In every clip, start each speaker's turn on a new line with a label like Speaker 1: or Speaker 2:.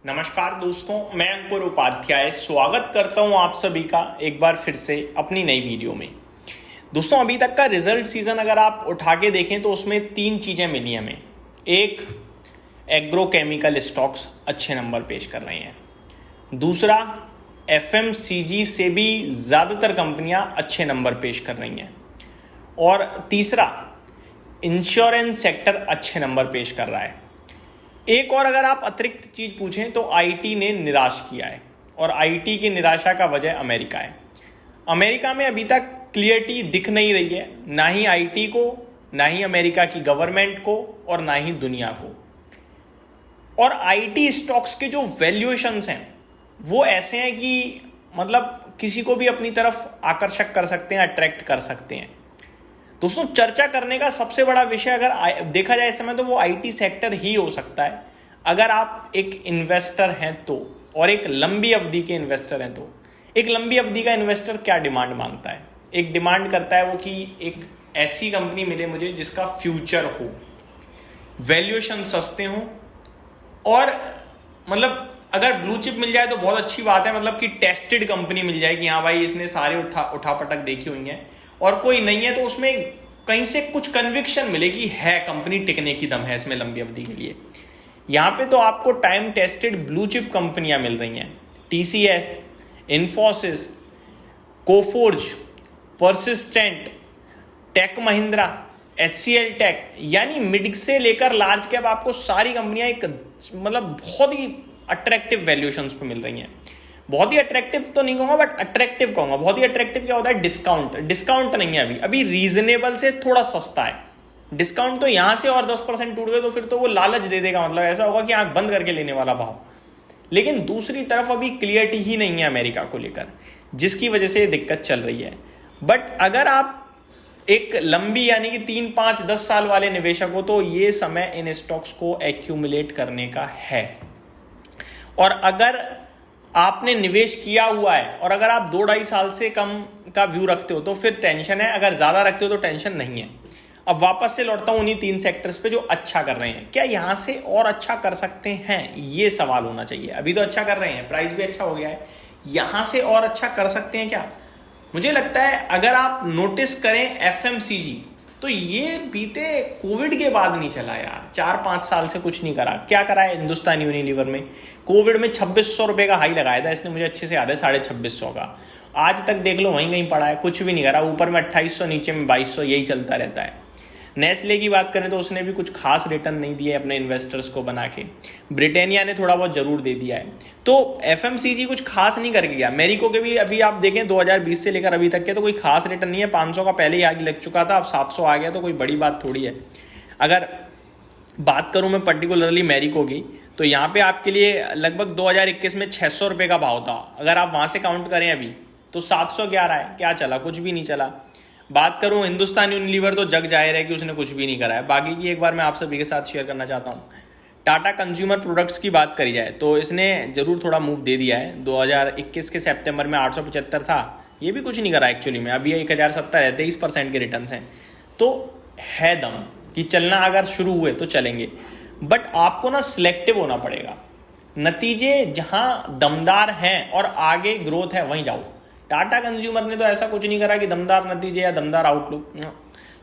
Speaker 1: नमस्कार दोस्तों, मैं अंकुर उपाध्याय स्वागत करता हूं आप सभी का एक बार फिर से अपनी नई वीडियो में। दोस्तों, अभी तक का रिजल्ट सीजन अगर आप उठा के देखें तो उसमें तीन चीज़ें मिली हमें। एक, एग्रोकेमिकल स्टॉक्स अच्छे नंबर पेश कर रहे हैं। दूसरा, एफएमसीजी से भी ज़्यादातर कंपनियां अच्छे नंबर पेश कर रही हैं। और तीसरा, इंश्योरेंस सेक्टर अच्छे नंबर पेश कर रहा है। एक और अगर आप अतिरिक्त चीज पूछें तो आईटी ने निराश किया है, और आईटी की निराशा का वजह अमेरिका है। अमेरिका में अभी तक क्लियरिटी दिख नहीं रही है, ना ही आईटी को, ना ही अमेरिका की गवर्नमेंट को, और ना ही दुनिया को। और आईटी स्टॉक्स के जो वैल्यूएशंस हैं वो ऐसे हैं कि मतलब किसी को भी अपनी तरफ आकर्षक कर सकते हैं, अट्रैक्ट कर सकते हैं। दोस्तों, चर्चा करने का सबसे बड़ा विषय अगर देखा जाए इस समय तो वो आईटी सेक्टर ही हो सकता है, अगर आप एक इन्वेस्टर हैं तो, और एक लंबी अवधि के इन्वेस्टर हैं तो। एक लंबी अवधि का इन्वेस्टर क्या डिमांड मांगता है? एक डिमांड करता है वो कि एक ऐसी कंपनी मिले मुझे जिसका फ्यूचर हो, वैल्यूएशन सस्ते हो, और मतलब अगर ब्लू चिप मिल जाए तो बहुत अच्छी बात है, मतलब कि टेस्टेड कंपनी मिल जाए कि हाँ भाई इसने सारे उठापटक देखी हुई हैं, और कोई नहीं है तो उसमें कहीं से कुछ कन्विक्शन मिलेगी, है कंपनी टिकने की दम है इसमें लंबी अवधि के लिए। यहां पे तो आपको टाइम टेस्टेड ब्लू चिप कंपनियां मिल रही हैं। टीसीएस, इन्फोसिस, कोफोर्ज, परसिस्टेंट, टेक महिंद्रा, एचसीएल टेक, यानी मिड से लेकर लार्ज कैप आपको सारी कंपनियां एक मतलब बहुत ही अट्रैक्टिव वैल्यूएशंस पे मिल रही हैं। बहुत ही अट्रैक्टिव तो नहीं कहूंगा, बट अट्रैक्टिव कहूंगा। बहुत ही अट्रैक्टिव क्या होता है? डिस्काउंट नहीं है अभी रीजनेबल से थोड़ा सस्ता है। डिस्काउंट तो यहां से और 10% टूट गए तो फिर तो वो लालच दे देगा, मतलब ऐसा होगा कि आंख बंद करके लेने वाला भाव। लेकिन दूसरी तरफ अभी क्लियरिटी ही नहीं है अमेरिका को लेकर, जिसकी वजह से दिक्कत चल रही है। बट अगर आप एक लंबी यानी कि 3, 5, 10 साल वाले निवेशक हो तो ये समय इन स्टॉक्स को एक्यूमुलेट करने का है। और अगर आपने निवेश किया हुआ है और अगर आप 2-2.5 साल से कम का व्यू रखते हो तो फिर टेंशन है, अगर ज्यादा रखते हो तो टेंशन नहीं है। अब वापस से लौटता हूं उन्हीं 3 सेक्टर्स पे जो अच्छा कर रहे हैं। क्या यहां से और अच्छा कर सकते हैं, ये सवाल होना चाहिए। अभी तो अच्छा कर रहे हैं, प्राइस भी अच्छा हो गया है, यहां से और अच्छा कर सकते हैं क्या? मुझे लगता है अगर आप नोटिस करें एफएमसीजी, तो ये बीते कोविड के बाद नहीं चला यार। 4-5 साल से कुछ नहीं करा। क्या करा है हिंदुस्तान यूनिलीवर में? कोविड में 2600 रुपए का हाई लगाया था इसने, मुझे अच्छे से याद है, 2650 का। आज तक देख लो वहीं कहीं पड़ा है, कुछ भी नहीं करा। ऊपर में 2800, नीचे में 2200, यही चलता रहता है। नेस्ले की बात करें तो उसने भी कुछ खास रिटर्न नहीं दिए अपने इन्वेस्टर्स को बना के। ब्रिटानिया ने थोड़ा बहुत जरूर दे दिया है। तो एफएमसीजी कुछ खास नहीं करके गया। मेरिको के भी अभी आप देखें 2020 से लेकर अभी तक के तो कोई खास रिटर्न नहीं है। 500 का पहले ही आगे लग चुका था, अब 700 आ गया, तो कोई बड़ी बात थोड़ी है। अगर बात करूं मैं पर्टिकुलरली मेरिको की, तो यहाँ पे आपके लिए लगभग 2021 में 600 रुपये का भाव था। अगर आप वहाँ से काउंट करें अभी तो 711 है। क्या चला? कुछ भी नहीं चला। बात करूं हिंदुस्तान यूनिलीवर तो जग जाहिर है कि उसने कुछ भी नहीं करा है। बाकी की एक बार मैं आप सभी के साथ शेयर करना चाहता हूं। टाटा कंज्यूमर प्रोडक्ट्स की बात करी जाए तो इसने जरूर थोड़ा मूव दे दिया है। 2021 के सितंबर में 875 था, ये भी कुछ नहीं करा एक्चुअली में। अभी 1070 है, 23% के रिटर्न हैं। तो है दम कि चलना अगर शुरू हुए तो चलेंगे, बट आपको ना सिलेक्टिव होना पड़ेगा। नतीजे जहां दमदार हैं और आगे ग्रोथ है वहीं जाओ। टाटा कंज्यूमर ने तो ऐसा कुछ नहीं करा कि दमदार नतीजे या दमदार आउटलुक,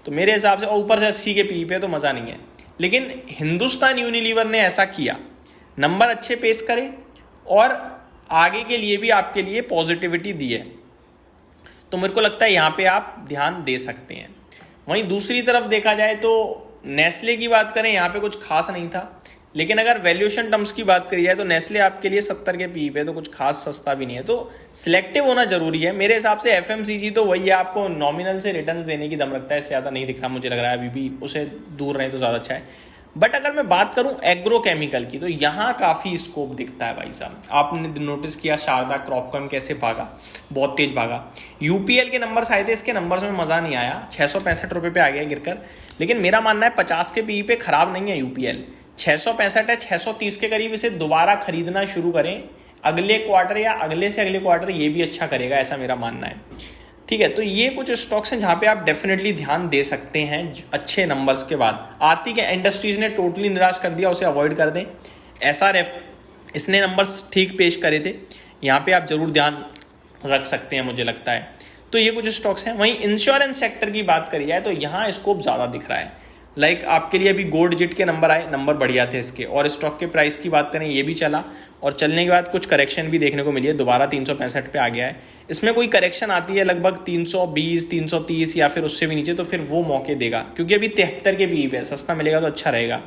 Speaker 1: तो मेरे हिसाब से ऊपर से 80 के पी पे तो मजा नहीं है। लेकिन हिंदुस्तान यूनिलीवर ने ऐसा किया, नंबर अच्छे पेश करे और आगे के लिए भी आपके लिए पॉजिटिविटी दी है, तो मेरे को लगता है यहाँ पे आप ध्यान दे सकते हैं। वहीं दूसरी तरफ देखा जाए तो नेस्ले की बात करें, यहाँ पे कुछ खास नहीं था। लेकिन अगर वैल्यूएशन टर्म्स की बात करी जाए तो नेस्ले आपके लिए 70 के पी पे तो कुछ खास सस्ता भी नहीं है। तो सिलेक्टिव होना जरूरी है मेरे हिसाब से। एफएमसीजी तो वही है, आपको नॉमिनल से रिटर्न्स देने की दम रखता है, इससे ज़्यादा नहीं दिख रहा मुझे लग रहा है। अभी भी उसे दूर रहे तो ज़्यादा अच्छा है। बट अगर मैं बात करूं एग्रोकेमिकल की, तो यहाँ काफ़ी स्कोप दिखता है भाई साहब। आपने नोटिस किया शारदा क्रॉपकॉम कैसे भागा, बहुत तेज भागा। यूपीएल के नंबर्स आए थे, इसके नंबर्स में मज़ा नहीं आया, 665 रुपये पे आ गया गिरकर। लेकिन मेरा मानना है 50 के पी पे खराब नहीं है यूपीएल। 665 है, 630 के करीब इसे दोबारा खरीदना शुरू करें अगले क्वार्टर या अगले से अगले क्वार्टर, ये भी अच्छा करेगा, ऐसा मेरा मानना है। ठीक है, तो ये कुछ स्टॉक्स हैं जहां पे आप डेफिनेटली ध्यान दे सकते हैं अच्छे नंबर्स के बाद। आरती के इंडस्ट्रीज ने टोटली निराश कर दिया, उसे अवॉइड कर दें। एसआरएफ इसने नंबर्स ठीक पेश करे थे, यहाँ पे आप जरूर ध्यान रख सकते हैं मुझे लगता है। तो ये कुछ स्टॉक्स हैं। वहीं इंश्योरेंस सेक्टर की बात करी जाए तो यहाँ स्कोप ज़्यादा दिख रहा है। लाइक आपके लिए अभी गो डिजिट के नंबर आए, नंबर बढ़िया थे इसके, और स्टॉक के प्राइस की बात करें ये भी चला, और चलने के बाद कुछ करेक्शन भी देखने को मिली है, दोबारा 365 पे आ गया है। इसमें कोई करेक्शन आती है लगभग 320 330 या फिर उससे भी नीचे, तो फिर वो मौके देगा, क्योंकि अभी 73 के पीई पे सस्ता मिलेगा तो अच्छा रहेगा।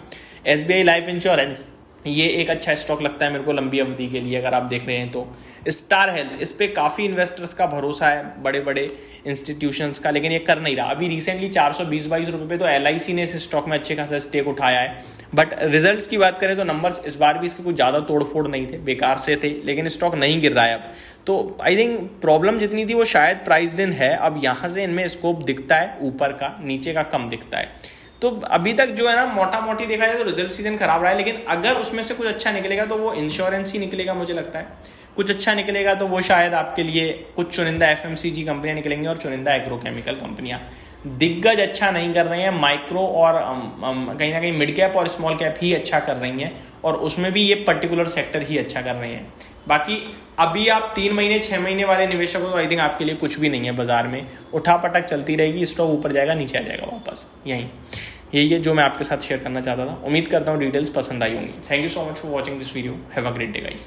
Speaker 1: SBI लाइफ इंश्योरेंस ये एक अच्छा स्टॉक लगता है मेरे को लंबी अवधि के लिए अगर आप देख रहे हैं तो। स्टार हेल्थ, इस पे काफ़ी इन्वेस्टर्स का भरोसा है, बड़े बड़े इंस्टीट्यूशंस का, लेकिन ये कर नहीं रहा। अभी रिसेंटली 420-22 रुपये पे तो LIC ने इस स्टॉक में अच्छे खासा स्टेक उठाया है। बट रिजल्ट्स की बात करें तो नंबर्स इस बार भी इसके कुछ ज़्यादा तोड़फोड़ नहीं थे, बेकार से थे, लेकिन स्टॉक नहीं गिर रहा है अब। तो आई थिंक प्रॉब्लम जितनी थी वो शायद प्राइस्ड इन है, अब यहाँ से इनमें स्कोप दिखता है ऊपर का, नीचे का कम दिखता है। तो अभी तक जो है ना मोटा मोटी देखा जाए तो रिजल्ट सीजन खराब रहा है, लेकिन अगर उसमें से कुछ अच्छा निकलेगा तो वो इंश्योरेंस ही निकलेगा मुझे लगता है। कुछ अच्छा निकलेगा तो वो शायद आपके लिए कुछ चुनिंदा FMCG कंपनियां निकलेंगी और चुनिंदा एग्रोकेमिकल कंपनियां। दिग्गज अच्छा नहीं कर रहे हैं, माइक्रो और कहीं ना कहीं मिड कैप और स्मॉल कैप ही अच्छा कर रही हैं, और उसमें भी ये पर्टिकुलर सेक्टर ही अच्छा कर रहे हैं। बाकी अभी आप 3 महीने 6 महीने वाले निवेशकों तो आई थिंक आपके लिए कुछ भी नहीं है बाजार में, उठा पटक चलती रहेगी, स्टॉक ऊपर जाएगा नीचे आ जाएगा वापस, यही है जो मैं आपके साथ शेयर करना चाहता था। उम्मीद करता हूँ डिटेल्स पसंद आई होंगी। Thank you so much for watching this video. Have a great day guys.